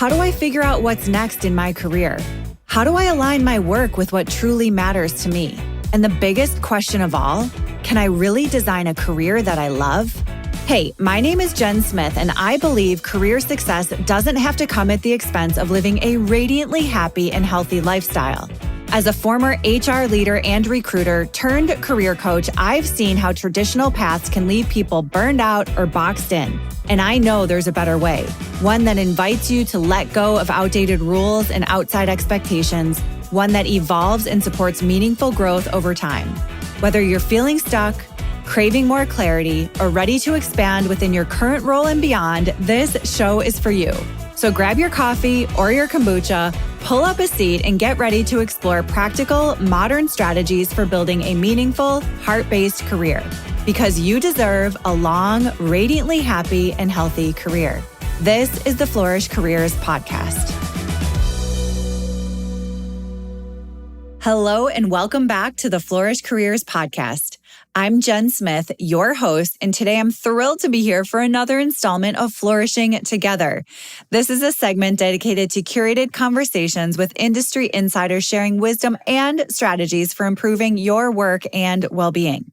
How do I figure out what's next in my career? How do I align my work with what truly matters to me? And the biggest question of all, can I really design a career that I love? Hey, my name is Jen Smith, and I believe career success doesn't have to come at the expense of living a radiantly happy and healthy lifestyle. As a former HR leader and recruiter turned career coach, I've seen how traditional paths can leave people burned out or boxed in. And I know there's a better way, one that invites you to let go of outdated rules and outside expectations, one that evolves and supports meaningful growth over time. Whether you're feeling stuck, craving more clarity, or ready to expand within your current role and beyond, this show is for you. So grab your coffee or your kombucha, pull up a seat, and get ready to explore practical, modern strategies for building a meaningful, heart-based career. Because you deserve a long, radiantly happy, and healthy career. This is the Flourish Careers Podcast. Hello, and welcome back to the Flourish Careers Podcast. I'm Jen Smith, your host, and today I'm thrilled to be here for another installment of Flourishing Together. This is a segment dedicated to curated conversations with industry insiders sharing wisdom and strategies for improving your work and well-being.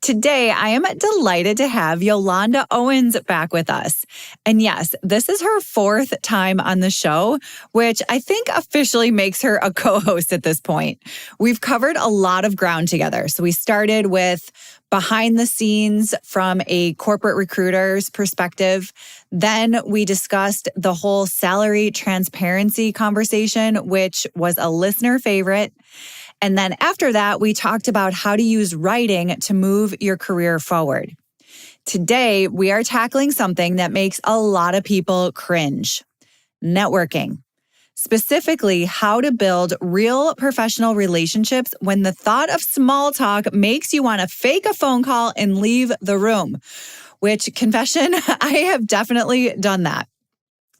Today, I am delighted to have Yolanda Owens back with us. And yes, this is her fourth time on the show, which I think officially makes her a co-host at this point. We've covered a lot of ground together. So we started with behind the scenes from a corporate recruiter's perspective. Then we discussed the whole salary transparency conversation, which was a listener favorite. And then after that, we talked about how to use writing to move your career forward. Today, we are tackling something that makes a lot of people cringe: networking. Specifically, how to build real professional relationships when the thought of small talk makes you want to fake a phone call and leave the room. Which, confession, I have definitely done that.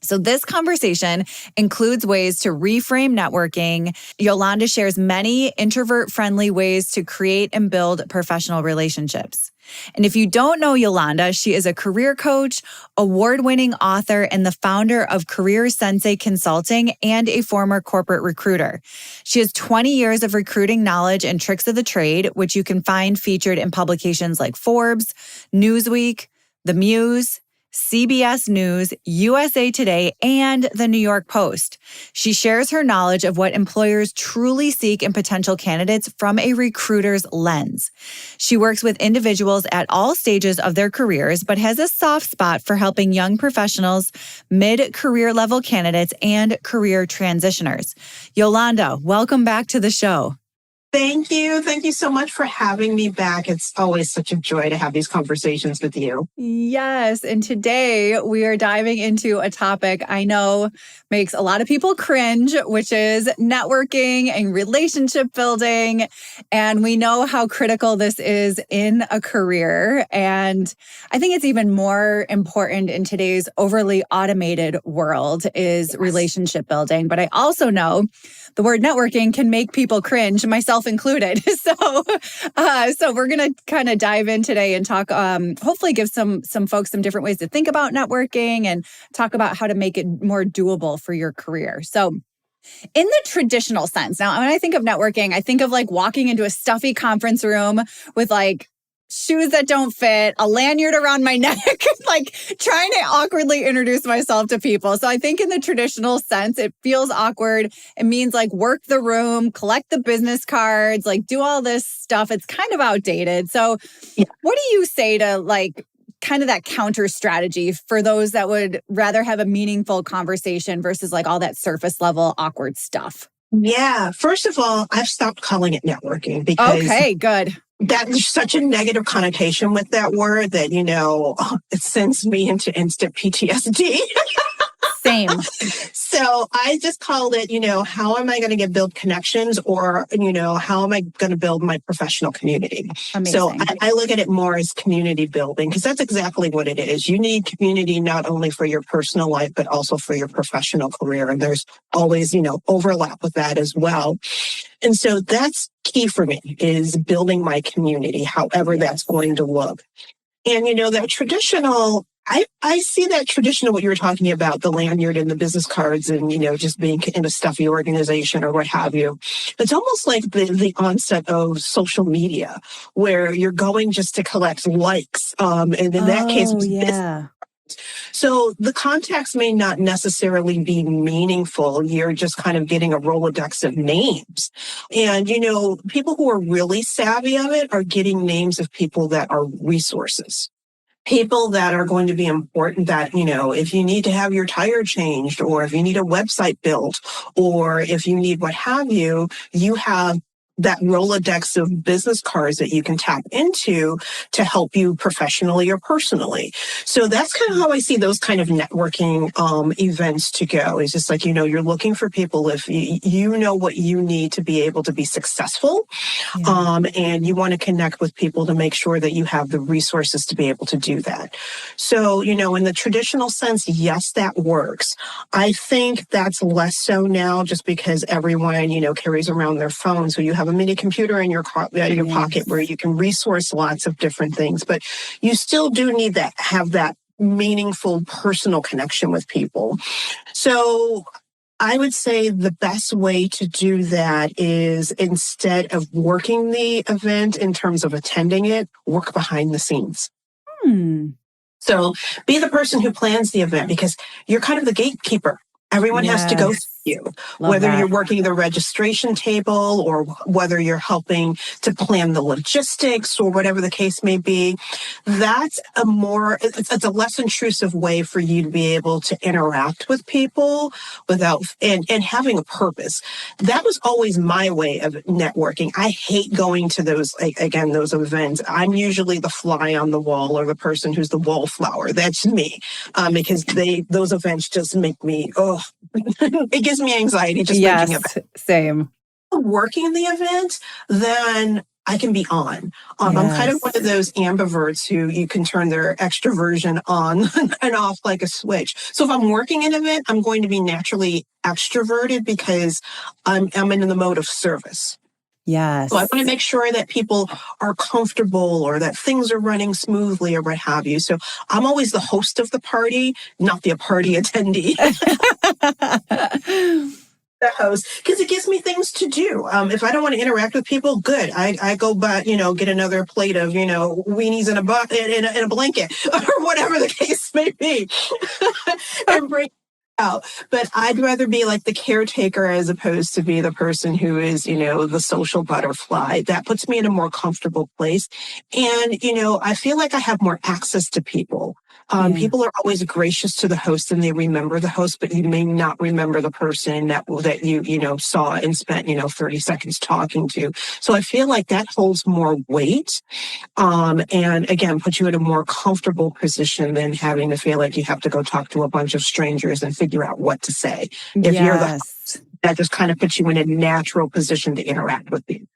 So this conversation includes ways to reframe networking. Yolanda shares many introvert-friendly ways to create and build professional relationships. And if you don't know Yolanda, she is a career coach, award-winning author, and the founder of Career Sensei Consulting and a former corporate recruiter. She has 20 years of recruiting knowledge and tricks of the trade, which you can find featured in publications like Forbes, Newsweek, The Muse, CBS News, USA Today, and the New York Post. She shares her knowledge of what employers truly seek in potential candidates from a recruiter's lens. She works with individuals at all stages of their careers, but has a soft spot for helping young professionals, mid-career level candidates, and career transitioners. Yolanda, welcome back to the show. Thank you. Thank you so much for having me back. It's always such a joy to have these conversations with you. Yes. And today we are diving into a topic I know makes a lot of people cringe, which is networking and relationship building. And we know how critical this is in a career. And I think it's even more important in today's overly automated world is relationship building. But I also know the word networking can make people cringe, myself included. So we're going to kind of dive in today and talk, hopefully give some folks some different ways to think about networking and talk about how to make it more doable for your career. So in the traditional sense, now when I think of networking, I think of like walking into a stuffy conference room with like shoes that don't fit, a lanyard around my neck, like trying to awkwardly introduce myself to people. So I think in the traditional sense, it feels awkward. It means like work the room, collect the business cards, like do all this stuff. It's kind of outdated. So what do you say to like kind of that counter strategy for those that would rather have a meaningful conversation versus like all that surface level awkward stuff? Yeah. First of all, I've stopped calling it networking because okay, good. There's such a negative connotation with that word that, it sends me into instant PTSD. Same. So I just called it, how am I going to build connections or, how am I going to build my professional community? Amazing. So I look at it more as community building because that's exactly what it is. You need community not only for your personal life, but also for your professional career. And there's always, overlap with that as well. And so that's key for me is building my community, however that's going to look. And, that traditional I see that traditional, what you were talking about, the lanyard and the business cards and, just being in a stuffy organization or what have you. It's almost like the onset of social media where you're going just to collect likes. And in that case, Oh, yeah. so the contacts may not necessarily be meaningful. You're just kind of getting a Rolodex of names. And, people who are really savvy of it are getting names of people that are resources. People that are going to be important that, if you need to have your tire changed or if you need a website built or if you need what have you, you have that Rolodex of business cards that you can tap into to help you professionally or personally. So that's kind of how I see those kind of networking events to go. It's just like, you're looking for people if you know what you need to be able to be successful. Yeah. And you want to connect with people to make sure that you have the resources to be able to do that. So, in the traditional sense, yes, that works. I think that's less so now just because everyone, carries around their phone. So you have a mini computer in your pocket where you can resource lots of different things, but you still do need that, have that meaningful personal connection with people. So I would say the best way to do that is instead of working the event in terms of attending it, work behind the scenes. So be the person who plans the event because you're kind of the gatekeeper. Everyone has to go through you, whether you're working the registration table or whether you're helping to plan the logistics or whatever the case may be. That's it's a less intrusive way for you to be able to interact with people without, and having a purpose. That was always my way of networking. I hate going to those events. I'm usually the fly on the wall or the person who's the wallflower. That's me. Because those events just make me, it gives me anxiety just thinking of it. Same. Working the event, then I can be on. I'm kind of one of those ambiverts who you can turn their extroversion on and off like a switch. So if I'm working an event, I'm going to be naturally extroverted because I'm in the mode of service. Yes. So I want to make sure that people are comfortable or that things are running smoothly or what have you. So I'm always the host of the party, not the party attendee. The host, because it gives me things to do. If I don't want to interact with people, good. I go buy, get another plate of, weenies in a blanket or whatever the case may be and bring out. But I'd rather be like the caretaker as opposed to be the person who is, the social butterfly. That puts me in a more comfortable place. And, I feel like I have more access to people. People are always gracious to the host and they remember the host, but you may not remember the person that you saw and spent, 30 seconds talking to. So I feel like that holds more weight. And again, puts you in a more comfortable position than having to feel like you have to go talk to a bunch of strangers and figure out what to say. If you're the host, that just kind of puts you in a natural position to interact with people.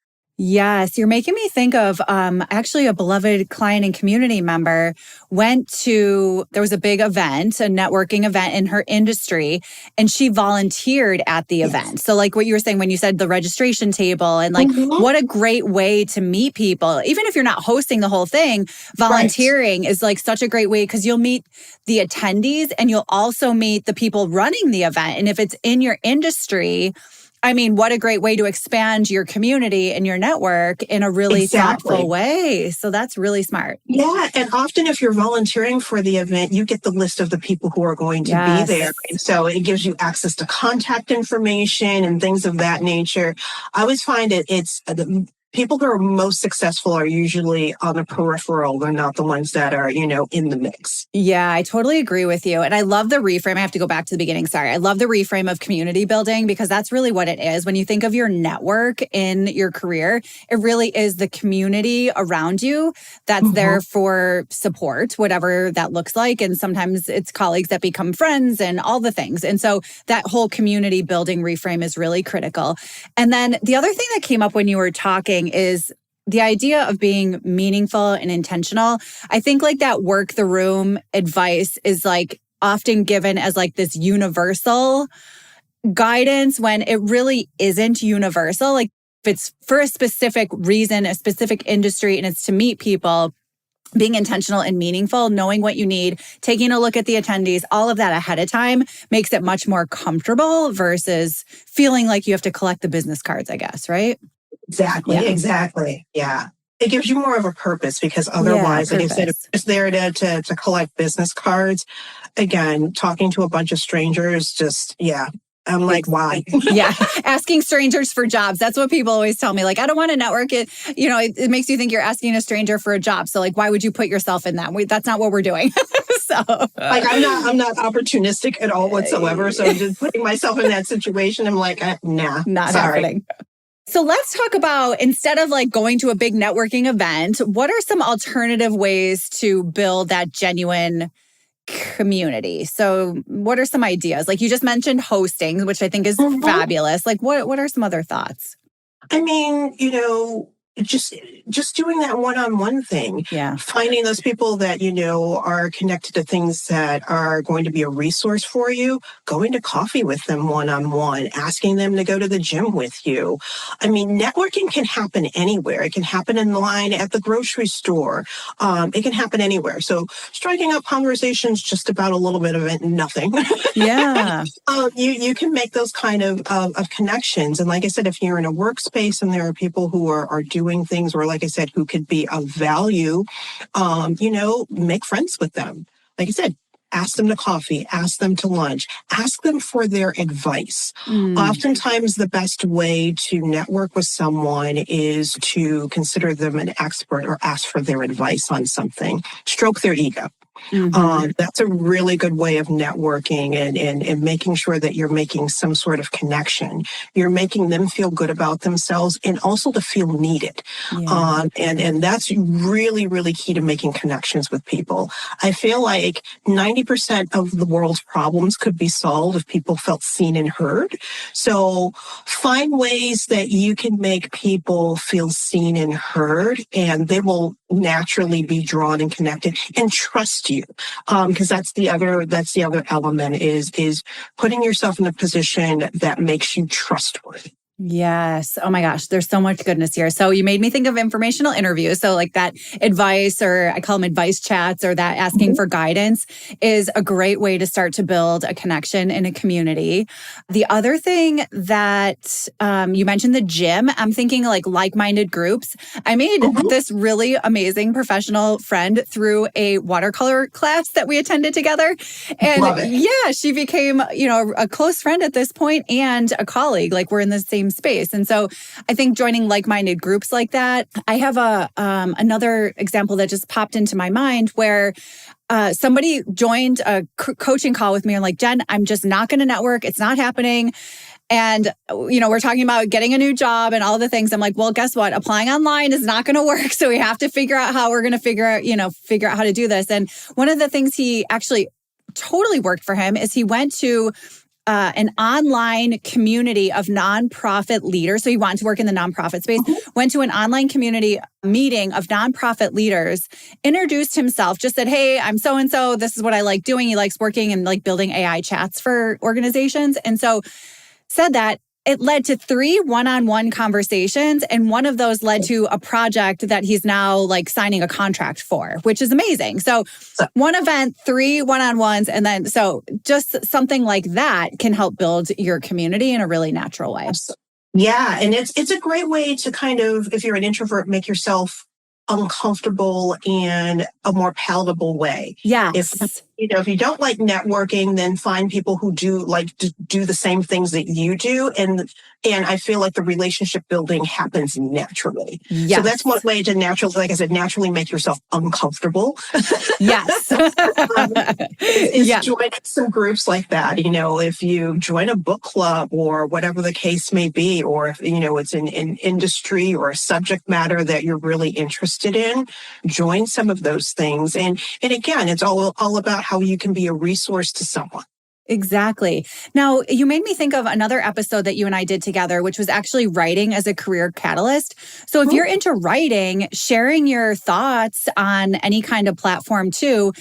Yes, you're making me think of actually a beloved client and community member there was a big event, a networking event in her industry, and she volunteered at the event. So like what you were saying when you said the registration table and what a great way to meet people. Even if you're not hosting the whole thing, volunteering is like such a great way because you'll meet the attendees and you'll also meet the people running the event. And if it's in your industry, I mean, what a great way to expand your community and your network in a really thoughtful way. So that's really smart. Yeah. And often if you're volunteering for the event, you get the list of the people who are going to be there. And so it gives you access to contact information and things of that nature. I always find it's people who are most successful are usually on the peripheral. They're not the ones that are, in the mix. Yeah, I totally agree with you. And I love the reframe. I have to go back to the beginning. Sorry. I love the reframe of community building because that's really what it is. When you think of your network in your career, it really is the community around you that's there for support, whatever that looks like. And sometimes it's colleagues that become friends and all the things. And so that whole community building reframe is really critical. And then the other thing that came up when you were talking is the idea of being meaningful and intentional. I think like that work the room advice is like often given as like this universal guidance when it really isn't universal. Like if it's for a specific reason, a specific industry, and it's to meet people, being intentional and meaningful, knowing what you need, taking a look at the attendees, all of that ahead of time makes it much more comfortable versus feeling like you have to collect the business cards, I guess, right? Exactly. Yeah. It gives you more of a purpose because otherwise, like I said, if it's there to collect business cards, again, talking to a bunch of strangers, I'm like, why? Yeah. Asking strangers for jobs. That's what people always tell me. Like, I don't want to network it. It makes you think you're asking a stranger for a job. So like, why would you put yourself in that? That's not what we're doing. So like, I'm not opportunistic at all whatsoever. So just putting myself in that situation, I'm like, nah, not sorry. happening. So let's talk about, instead of like going to a big networking event, what are some alternative ways to build that genuine community? So what are some ideas? Like you just mentioned hosting, which I think is fabulous. Like what are some other thoughts? I mean, just doing that one-on-one thing. Yeah. Finding those people that, are connected to things that are going to be a resource for you, going to coffee with them one-on-one, asking them to go to the gym with you. I mean, networking can happen anywhere. It can happen in line at the grocery store. It can happen anywhere. So striking up conversations just about a little bit of it, nothing. Yeah. You can make those kind of connections. And like I said, if you're in a workspace and there are people who are doing things, or like I said, who could be of value, make friends with them. Like I said, ask them to coffee, ask them to lunch, ask them for their advice. Oftentimes, the best way to network with someone is to consider them an expert or ask for their advice on something. Stroke their ego. That's a really good way of networking and making sure that you're making some sort of connection. You're making them feel good about themselves and also to feel needed. Yeah. And that's really, really key to making connections with people. I feel like 90% of the world's problems could be solved if people felt seen and heard. So find ways that you can make people feel seen and heard, and they will naturally be drawn and connected and trust you. Because that's the other element is putting yourself in a position that makes you trustworthy. Yes. Oh my gosh. There's so much goodness here. So you made me think of informational interviews. So like that advice, or I call them advice chats, or that asking for guidance is a great way to start to build a connection in a community. The other thing that you mentioned, the gym, I'm thinking like-minded groups. I made this really amazing professional friend through a watercolor class that we attended together. And yeah, she became, a close friend at this point and a colleague. Like we're in the same space. And so I think joining like-minded groups like that. I have another example that just popped into my mind where somebody joined a coaching call with me and like, Jen, I'm just not going to network. It's not happening. And, we're talking about getting a new job and all the things. I'm like, well, guess what? Applying online is not going to work. So we have to figure out how we're going to figure out how to do this. And one of the things he actually totally worked for him is he went to an online community of nonprofit leaders. So he wanted to work in the nonprofit space, went to an online community meeting of nonprofit leaders, introduced himself, just said, hey, I'm so-and-so. This is what I like doing. He likes working and like building AI chats for organizations. And so said that it led to 3 one-on-one conversations. And one of those led to a project that he's now like signing a contract for, which is amazing. So one event, 3 one-on-ones. And then, so just something like that can help build your community in a really natural way. Yeah. And it's a great way to kind of, if you're an introvert, make yourself uncomfortable in a more palatable way. Yes. If you don't like networking, then find people who do like to do the same things that you do. And I feel like the relationship building happens naturally. Yes. So that's one way to naturally make yourself uncomfortable. Yes. Join some groups like that. If you join a book club or whatever the case may be, or if, it's an industry or a subject matter that you're really interested in, join some of those things. And again, it's all about how you can be a resource to someone. Exactly. Now, you made me think of another episode that you and I did together, which was actually writing as a career catalyst. So if you're into writing, sharing your thoughts on any kind of platform too,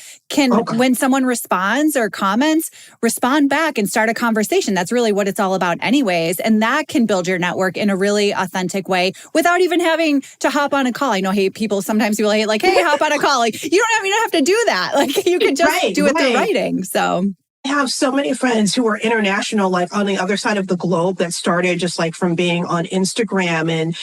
when someone responds or comments, respond back and start a conversation. That's really what it's all about anyways. And that can build your network in a really authentic way without even having to hop on a call. I know sometimes people hate like, hey, hop on a call. Like you don't have to do that. Like you can just do it through writing. So I have so many friends who are international, like on the other side of the globe, that started just like from being on Instagram and,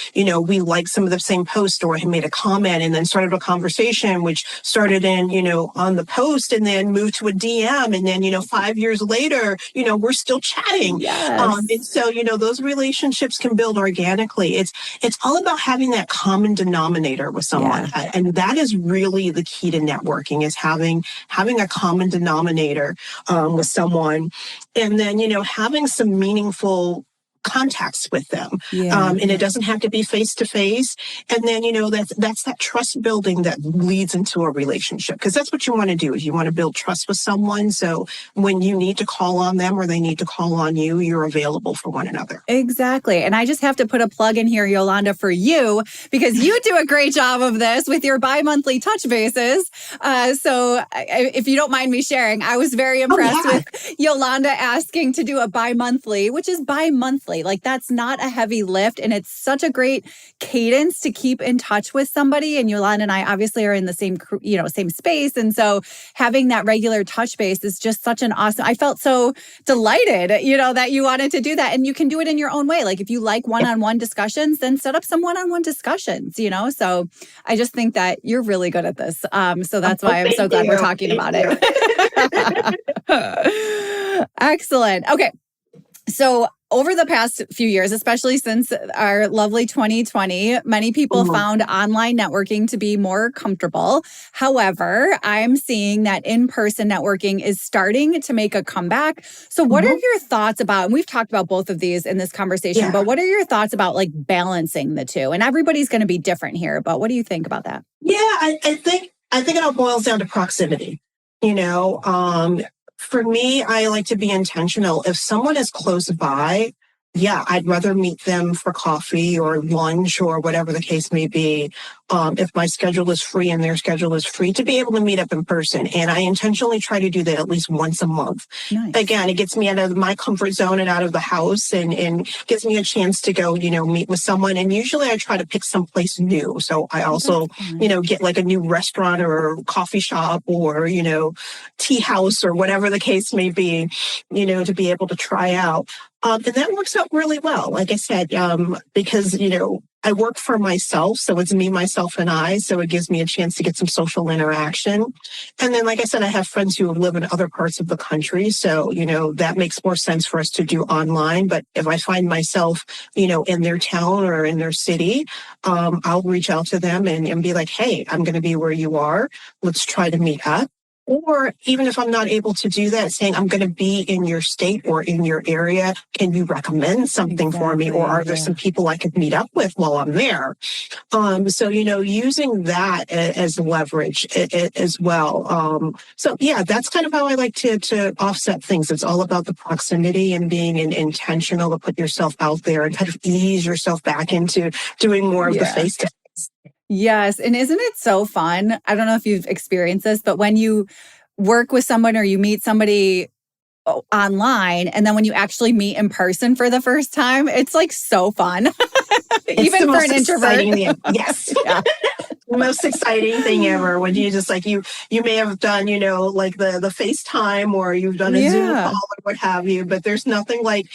we liked some of the same posts or had made a comment and then started a conversation, which started in, on the post and then moved to a DM. And then, 5 years later, we're still chatting. Yes. And so, those relationships can build organically. It's all about having that common denominator with someone. Yeah. And that is really the key to networking, is having a common denominator with someone, and then having some meaningful contacts with them. And it doesn't have to be face to face. And then that's that trust building that leads into a relationship, because that's what you want to do, is you want to build trust with someone, so when you need to call on them or they need to call on you, you're available for one another. Exactly. And I just have to put a plug in here, Yolanda, for you, because you do a great job of this with your bi-monthly touch bases. So if you don't mind me sharing, I was very impressed with Yolanda asking to do a bi-monthly, which is bi-monthly. Like that's not a heavy lift. And it's such a great cadence to keep in touch with somebody. And Yolanda and I obviously are in the same, same space. And so having that regular touch base is just such an awesome, I felt so delighted, that you wanted to do that. And you can do it in your own way. Like if you like one-on-one discussions, then set up some one-on-one discussions, So I just think that you're really good at this. So that's why I'm so glad we're talking about it. Excellent. Okay. So over the past few years, especially since our lovely 2020, many people found online networking to be more comfortable. However, I'm seeing that in-person networking is starting to make a comeback. So what are your thoughts about, and we've talked about both of these in this conversation, but what are your thoughts about like balancing the two? And everybody's going to be different here, but what do you think about that? Yeah, I think it all boils down to proximity. For me, I like to be intentional. If someone is close by, I'd rather meet them for coffee or lunch or whatever the case may be. If my schedule is free and their schedule is free, to be able to meet up in person. And I intentionally try to do that at least once a month. Nice. Again, it gets me out of my comfort zone and out of the house and gives me a chance to go, meet with someone. And usually I try to pick someplace new. So I also, get like a new restaurant or coffee shop or, tea house or whatever the case may be, to be able to try out. And that works out really well. Like I said, because, I work for myself. So it's me, myself, and I. So it gives me a chance to get some social interaction. And then, like I said, I have friends who live in other parts of the country. So, that makes more sense for us to do online. But if I find myself, in their town or in their city, I'll reach out to them and be like, hey, I'm going to be where you are. Let's try to meet up. Or even if I'm not able to do that, saying I'm going to be in your state or in your area, can you recommend something for me? Or are there some people I could meet up with while I'm there? So, using that as leverage as well. That's kind of how I like to offset things. It's all about the proximity and being intentional to put yourself out there and kind of ease yourself back into doing more of the face-to-face. Yes. And isn't it so fun? I don't know if you've experienced this, but when you work with someone or you meet somebody online and then when you actually meet in person for the first time, it's like so fun. Even for an introvert. Yes. Most exciting thing ever when you just like you may have done, like the FaceTime or you've done a Zoom call or what have you, but there's nothing like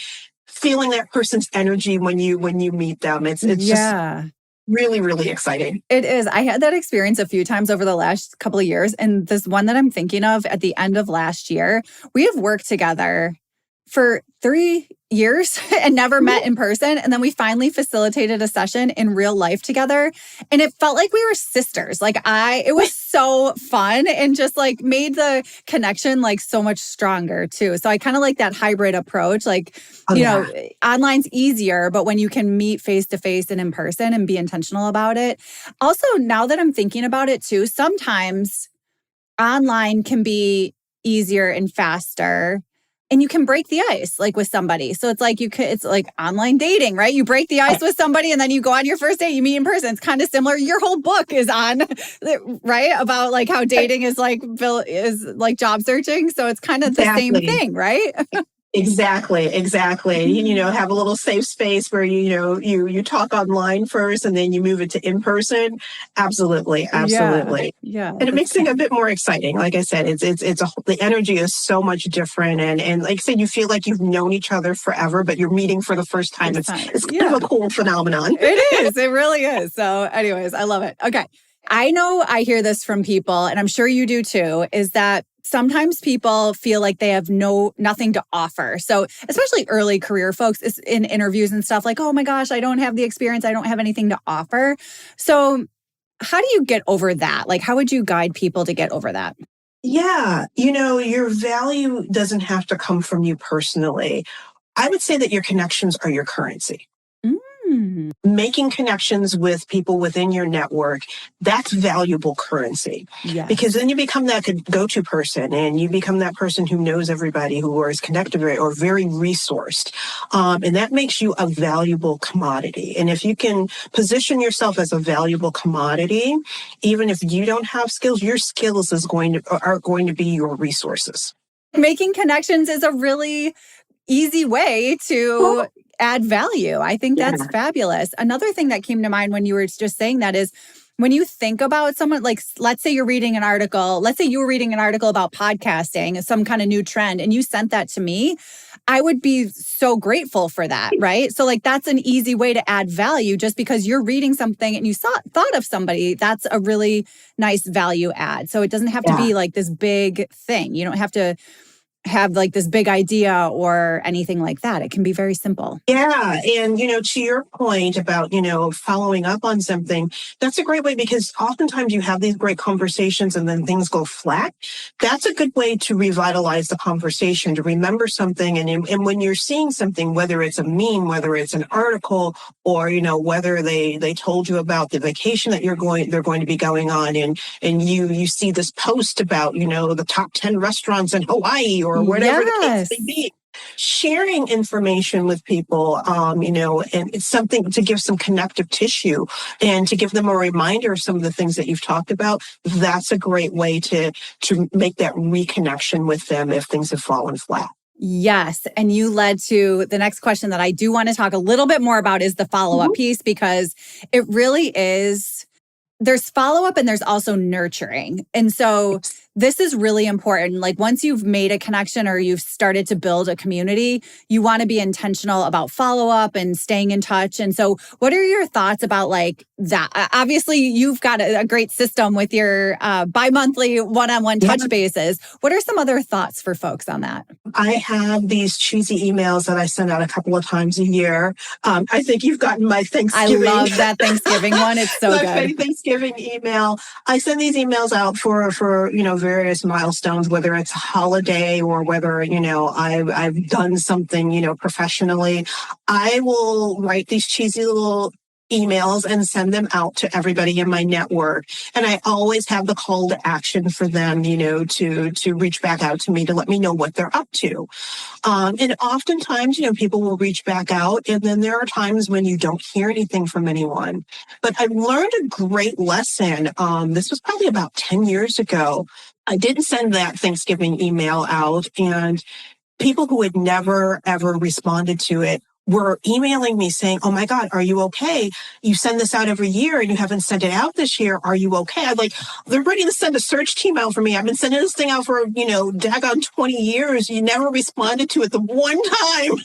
feeling that person's energy when you meet them. It's just really, really exciting. It is. I had that experience a few times over the last couple of years. And this one that I'm thinking of at the end of last year, we have worked together for 3 years and never met in person. And then we finally facilitated a session in real life together. And it felt like we were sisters. It was so fun and just like made the connection like so much stronger too. So I kind of like that hybrid approach. Online's easier, but when you can meet face to face and in person and be intentional about it. Also, now that I'm thinking about it too, sometimes online can be easier and faster. and you can break the ice like with somebody. So it's like it's like online dating, right? You break the ice with somebody and then you go on your first date, you meet in person. It's kind of similar. Your whole book is on, right? About like how dating is like job searching. So it's kind of the same thing, right? Exactly. Have a little safe space where, you talk online first and then you move it to in person. Absolutely. Yeah. And it makes it a bit more exciting. Like I said, the energy is so much different. And like I said, you feel like you've known each other forever, but you're meeting for the first time. It's kind of a cool phenomenon. It is. It really is. So anyways, I love it. Okay. I know I hear this from people, and I'm sure you do too, is that sometimes people feel like they have nothing to offer. So especially early career folks in interviews and stuff like, oh my gosh, I don't have the experience. I don't have anything to offer. So how do you get over that? Like, how would you guide people to get over that? Yeah. Your value doesn't have to come from you personally. I would say that your connections are your currency. Making connections with people within your network, that's valuable currency. Yes. Because then you become that go-to person and you become that person who knows everybody, who is connected or very resourced. And that makes you a valuable commodity. And if you can position yourself as a valuable commodity, even if you don't have skills, your skills are going to be your resources. Making connections is a really easy way to add value. I think that's fabulous. Another thing that came to mind when you were just saying that is when you think about someone, like, let's say you were reading an article about podcasting, some kind of new trend, and you sent that to me, I would be so grateful for that, right? So like, that's an easy way to add value just because you're reading something and you thought of somebody. That's a really nice value add. So it doesn't have to be like this big thing. You don't have to have like this big idea or anything like that. It can be very simple. Yeah. And, to your point about, following up on something, that's a great way because oftentimes you have these great conversations and then things go flat. That's a good way to revitalize the conversation, to remember something. And when you're seeing something, whether it's a meme, whether it's an article, or, whether they told you about the vacation that they're going to be going on and you see this post about, the top 10 restaurants in Hawaii or whatever the case may be. Sharing information with people, and it's something to give some connective tissue and to give them a reminder of some of the things that you've talked about. That's a great way to make that reconnection with them if things have fallen flat. Yes. And you led to the next question that I do want to talk a little bit more about is the follow-up piece, because it really is, there's follow-up and there's also nurturing. And so this is really important. Like once you've made a connection or you've started to build a community, you want to be intentional about follow-up and staying in touch. And so what are your thoughts about like that? Obviously, you've got a great system with your bi-monthly one-on-one touch bases. What are some other thoughts for folks on that? I have these cheesy emails that I send out a couple of times a year. I think you've gotten my Thanksgiving. I love that Thanksgiving one. It's so good. Thanksgiving email. I send these emails out for various milestones, whether it's a holiday or whether, I've done something, professionally. I will write these cheesy little emails and send them out to everybody in my network. And I always have the call to action for them, to reach back out to me to let me know what they're up to. And oftentimes, people will reach back out. And then there are times when you don't hear anything from anyone. But I've learned a great lesson. This was probably about 10 years ago. I didn't send that Thanksgiving email out, and people who had never, ever responded to it were emailing me saying, oh my God, are you okay? You send this out every year and you haven't sent it out this year. Are you okay? I'm like, they're ready to send a search team out for me. I've been sending this thing out for, daggone 20 years. You never responded to it the one time.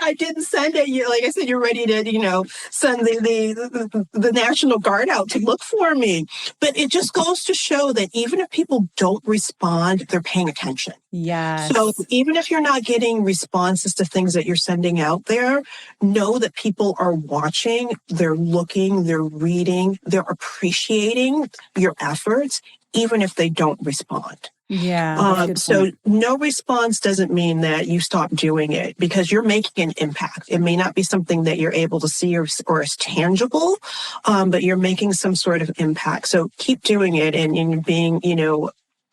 I didn't send it. Like I said, you're ready to, send the National Guard out to look for me. But it just goes to show that even if people don't respond, they're paying attention. Yes. So even if you're not getting responses to things that you're sending out there, know that people are watching, they're looking, they're reading, they're appreciating your efforts, even if they don't respond. Yeah. So no response doesn't mean that you stop doing it, because you're making an impact. It may not be something that you're able to see or is tangible, but you're making some sort of impact. So keep doing it and being,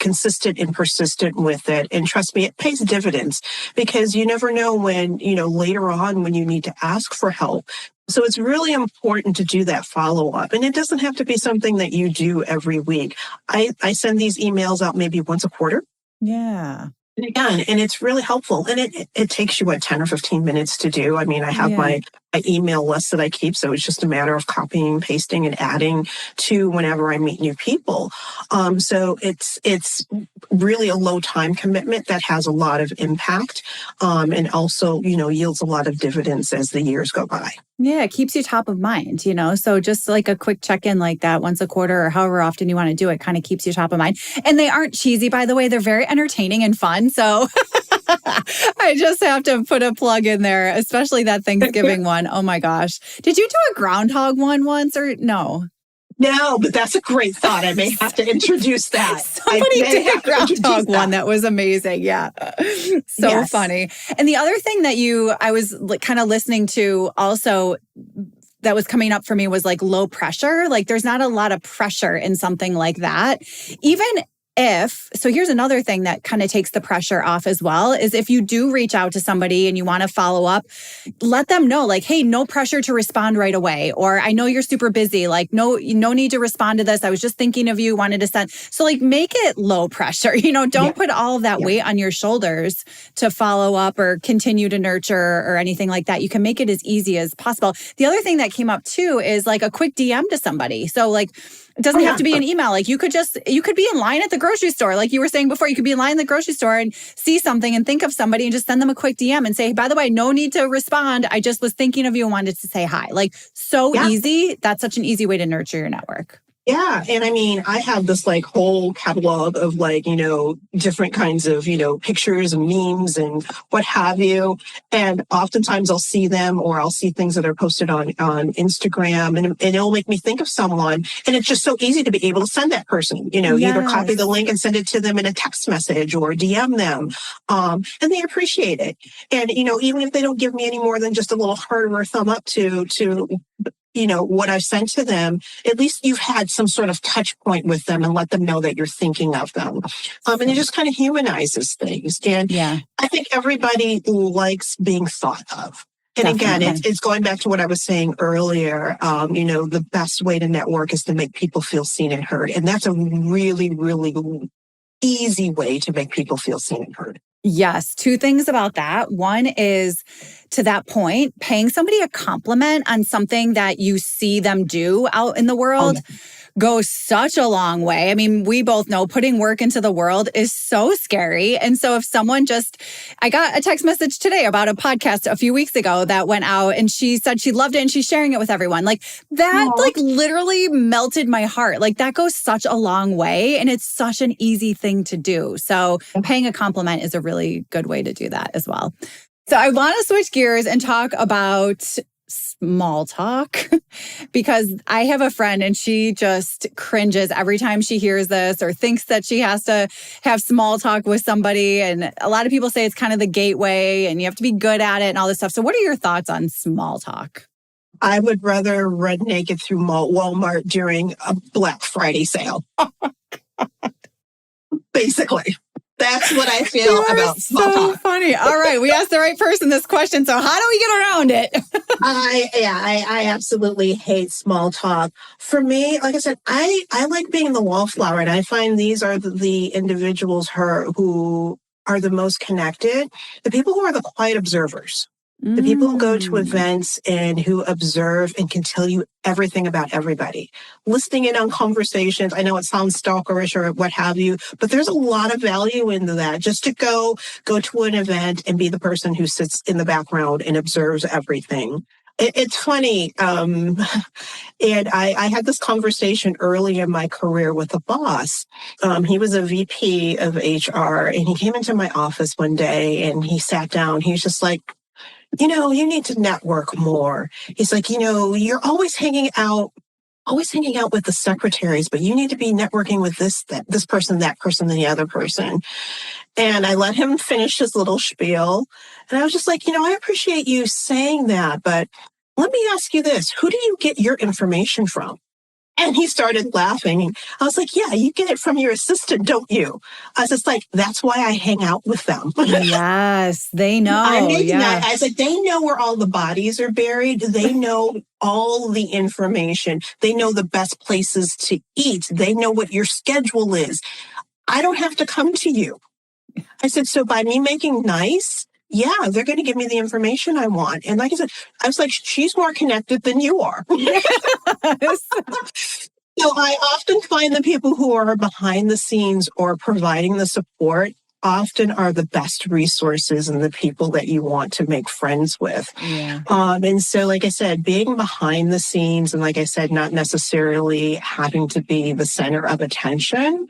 consistent and persistent with it. And trust me, it pays dividends because you never know when, later on when you need to ask for help. So it's really important to do that follow-up. And it doesn't have to be something that you do every week. I send these emails out maybe once a quarter. Yeah. And again, and it's really helpful. And it takes you, 10 or 15 minutes to do. I mean, I have my email list that I keep. So it's just a matter of copying, pasting, and adding to whenever I meet new people. So it's really a low time commitment that has a lot of impact. And also, yields a lot of dividends as the years go by. Yeah, it keeps you top of mind, So just like a quick check-in like that once a quarter or however often you want to do it kind of keeps you top of mind. And they aren't cheesy, by the way. They're very entertaining and fun. So I just have to put a plug in there, especially that Thanksgiving one. Oh my gosh. Did you do a groundhog one once or no? No, but that's a great thought. I may have to introduce that. Somebody did a groundhog one that was amazing. Yeah. So funny. And the other thing that I was kind of listening to also that was coming up for me was like low pressure. Like there's not a lot of pressure in something like that. So here's another thing that kind of takes the pressure off as well, is if you do reach out to somebody and you want to follow up, let them know like, hey, no pressure to respond right away. Or I know you're super busy. Like, no need to respond to this. I was just thinking of you, wanted to send. So like make it low pressure, don't put all of that weight on your shoulders to follow up or continue to nurture or anything like that. You can make it as easy as possible. The other thing that came up too is like a quick DM to somebody. So like, it doesn't have to be an email. Like you could be in line at the grocery store. Like you were saying before, you could be in line at the grocery store and see something and think of somebody and just send them a quick DM and say, hey, by the way, no need to respond. I just was thinking of you and wanted to say hi. Like easy. That's such an easy way to nurture your network. Yeah. And I mean, I have this like whole catalog of like, different kinds of, pictures and memes and what have you. And oftentimes I'll see them or I'll see things that are posted on Instagram and it'll make me think of someone. And it's just so easy to be able to send that person, either copy the link and send it to them in a text message or DM them. And they appreciate it. And, even if they don't give me any more than just a little heart or a thumb up to what I've sent to them, at least you've had some sort of touch point with them and let them know that you're thinking of them. And it just kind of humanizes things. And I think everybody likes being thought of. And Definitely. Again, it's going back to what I was saying earlier. The best way to network is to make people feel seen and heard. And that's a really, really easy way to make people feel seen and heard. Yes. Two things about that. One is, to that point, paying somebody a compliment on something that you see them do out in the world goes such a long way. I mean, we both know putting work into the world is so scary. And so if someone I got a text message today about a podcast a few weeks ago that went out and she said she loved it and she's sharing it with everyone. Like that, literally melted my heart. Like that goes such a long way and it's such an easy thing to do. So paying a compliment is a really good way to do that as well. So I want to switch gears and talk about small talk because I have a friend and she just cringes every time she hears this or thinks that she has to have small talk with somebody. And a lot of people say it's kind of the gateway and you have to be good at it and all this stuff. So what are your thoughts on small talk? I would rather run naked through Walmart during a Black Friday sale. Oh my God. Basically. That's what I feel about small talk. Funny. All right. We asked the right person this question. So how do we get around it? I absolutely hate small talk. For me, like I said, I like being the wallflower, and I find these are the individuals who are the most connected, the people who are the quiet observers. The people who go to events and who observe and can tell you everything about everybody. Listening in on conversations. I know it sounds stalkerish or what have you, but there's a lot of value into that. Just to go to an event and be the person who sits in the background and observes everything. It's funny. And I had this conversation early in my career with a boss. He was a VP of HR and he came into my office one day and he sat down. He was just like, you need to network more. He's like, you're always hanging out with the secretaries, but you need to be networking with this person, that person, and the other person. And I let him finish his little spiel. And I was just like, I appreciate you saying that, but let me ask you this. Who do you get your information from? And he started laughing. I was like, yeah, you get it from your assistant, don't you? I was just like, that's why I hang out with them. Yes, they I'm know. making Yeah. that. I was like, they know where all the bodies are buried. They know all the information. They know the best places to eat. They know what your schedule is. I don't have to come to you. I said, so by me making nice, yeah, they're going to give me the information I want. And like I said, I was like, she's more connected than you are. Yes. So I often find the people who are behind the scenes or providing the support often are the best resources and the people that you want to make friends with. Yeah. And so, like I said, being behind the scenes and like I said, not necessarily having to be the center of attention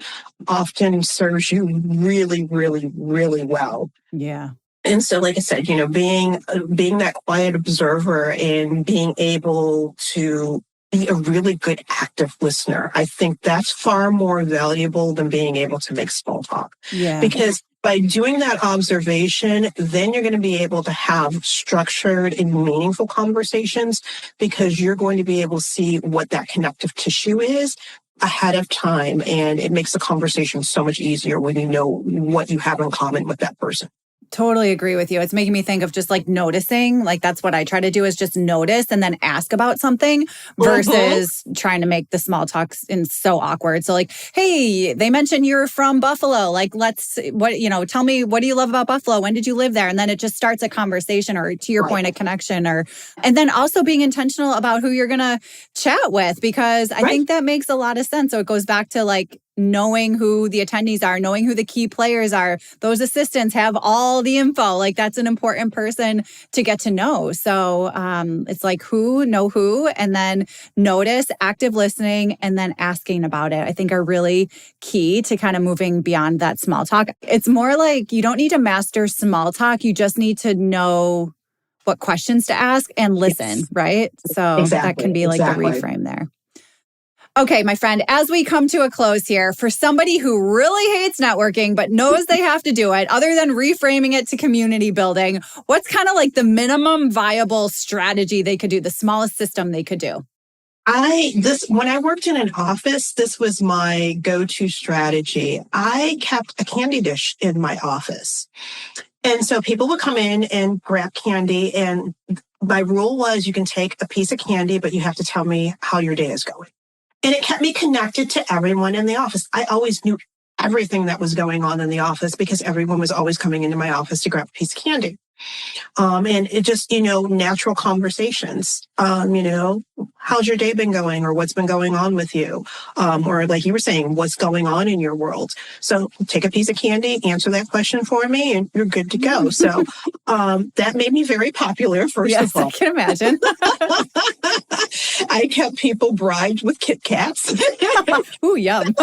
often serves you really, really, really well. Yeah. And so, like I said, being that quiet observer and being able to be a really good active listener, I think that's far more valuable than being able to make small talk. Yeah. Because by doing that observation, then you're going to be able to have structured and meaningful conversations because you're going to be able to see what that connective tissue is ahead of time. And it makes the conversation so much easier when you know what you have in common with that person. Totally agree with you. It's making me think of just like noticing. Like that's what I try to do is just notice and then ask about something versus trying to make the small talks in so awkward. So like, hey, they mentioned you're from Buffalo. Like, tell me, what do you love about Buffalo? When did you live there? And then it just starts a conversation or to your point, a connection and then also being intentional about who you're going to chat with, because I think that makes a lot of sense. So it goes back to like, knowing who the attendees are, knowing who the key players are. Those assistants have all the info. Like that's an important person to get to know. So it's like know who, and then notice, active listening, and then asking about it, I think are really key to kind of moving beyond that small talk. It's more like you don't need to master small talk. You just need to know what questions to ask and listen, right? So that can be like the reframe there. Okay, my friend, as we come to a close here, for somebody who really hates networking but knows they have to do it, other than reframing it to community building, what's kind of like the minimum viable strategy they could do, the smallest system they could do? When I worked in an office, this was my go-to strategy. I kept a candy dish in my office. And so people would come in and grab candy. And my rule was you can take a piece of candy, but you have to tell me how your day is going. And it kept me connected to everyone in the office. I always knew everything that was going on in the office because everyone was always coming into my office to grab a piece of candy. And it just, natural conversations, how's your day been going or what's been going on with you? Or like you were saying, what's going on in your world? So take a piece of candy, answer that question for me, and you're good to go. So that made me very popular, first of all. I can imagine. I kept people bribed with Kit Kats. Ooh, yum.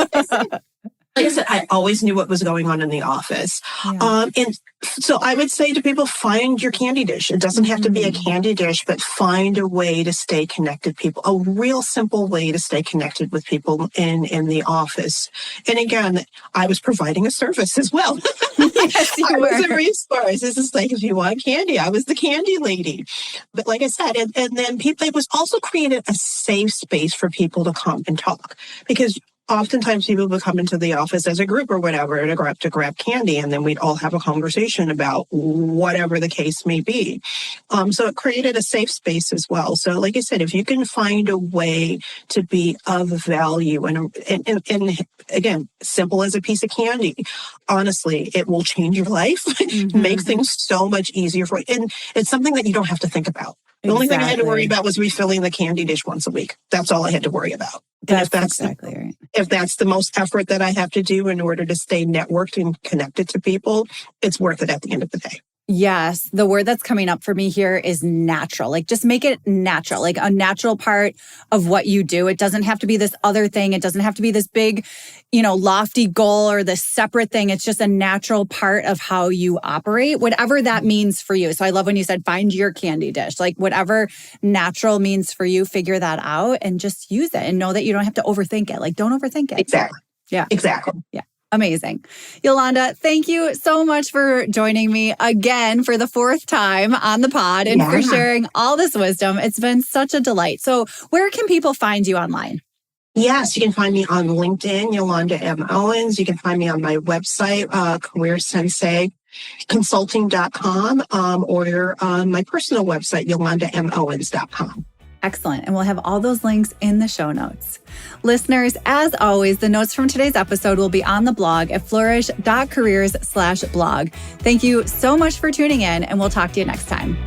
Like I said, I always knew what was going on in the office. Yeah. And so I would say to people, find your candy dish. It doesn't have to be a candy dish, but find a way to stay connected people, a real simple way to stay connected with people in the office. And again, I was providing a service as well. Yes, you were. I was a resource. This is like, if you want candy, I was the candy lady. But like I said, and then people, it was also created a safe space for people to come and talk, because oftentimes people would come into the office as a group or whatever to grab candy, and then we'd all have a conversation about whatever the case may be. So it created a safe space as well. So like I said, if you can find a way to be of value and again, simple as a piece of candy, honestly, it will change your life, make things so much easier for you. And it's something that you don't have to think about. The only thing I had to worry about was refilling the candy dish once a week. That's all I had to worry about. That's exactly right. If that's the most effort that I have to do in order to stay networked and connected to people, it's worth it at the end of the day. Yes. The word that's coming up for me here is natural. Like just make it natural, like a natural part of what you do. It doesn't have to be this other thing. It doesn't have to be this big, lofty goal or this separate thing. It's just a natural part of how you operate, whatever that means for you. So I love when you said, find your candy dish, like whatever natural means for you, figure that out and just use it and know that you don't have to overthink it. Like don't overthink it. Exactly. Yeah. Exactly. Yeah. Amazing. Yolanda, thank you so much for joining me again for the fourth time on the pod and for sharing all this wisdom. It's been such a delight. So where can people find you online? Yes, you can find me on LinkedIn, Yolanda M. Owens. You can find me on my website, careersenseiconsulting.com, or on my personal website, yolandamovens.com. Excellent. And we'll have all those links in the show notes. Listeners, as always, the notes from today's episode will be on the blog at flourish.careers/blog. Thank you so much for tuning in, and we'll talk to you next time.